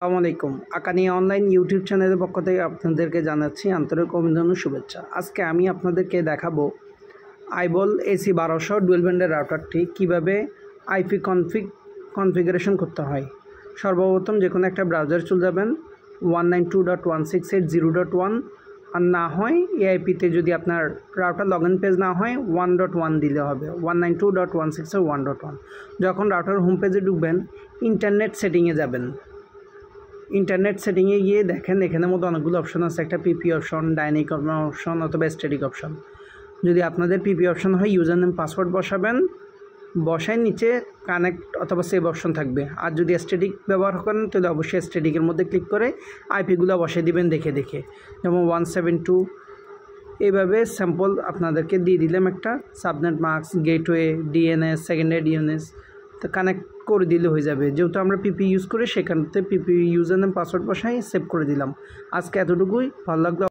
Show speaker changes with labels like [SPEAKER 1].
[SPEAKER 1] আসসালামু আলাইকুম। আকানি online YouTube চ্যানেলের পক্ষ থেকে আপনাদেরকে জানাচ্ছি আন্তরিক অভিনন্দন ও শুভেচ্ছা। আজকে আমি আপনাদেরকে দেখাবো আইবল AC 1200 ডুয়েল ব্যান্ডের রাউটারটি কীভাবে আইপি কনফিগারেশন করতে হয়। সর্বপ্রথম যে কোনো একটা ব্রাউজারে চলে যাবেন 192.168.0.1 আর না হয় AIP-তে যদি আপনার রাউটার লগ ইন পেজ না হয় 1.1 দিলে হবে, 192.168.1.1। যখন রাউটার হোম পেজে ঢুকবেন ইন্টারনেট সেটিংয়ে যাবেন। ইন্টারনেট সেটিংয়ে গিয়ে দেখেন এখানের মধ্যে অনেকগুলো অপশন আছে। একটা পিপি অপশন, ডাইনামিক অপশন অথবা স্ট্যাটিক অপশন। যদি আপনাদের পিপি অপশন হয় ইউজার নেম পাসওয়ার্ড বসাবেন, বসায় নিচে কানেক্ট অথবা সেভ অপশন থাকবে। আর যদি স্ট্যাটিক ব্যবহার করেন তাহলে অবশ্যই স্ট্যাটিকের মধ্যে ক্লিক করে আইপিগুলো বসিয়ে দিবেন দেখে যেমন 172। এইভাবে স্যাম্পল আপনাদেরকে দিয়ে দিলাম একটা subnet mask, gateway, DNS, secondary DNS তো কানেক্ট করে দিলে হয়ে যাবে। যেহেতু আমরা পিপি ইউজ করি সেখানতে পিপি ইউজার নেম পাসওয়ার্ড বসাই সেভ করে দিলাম। আজকে এতটুকুই, ভালো লাগলো।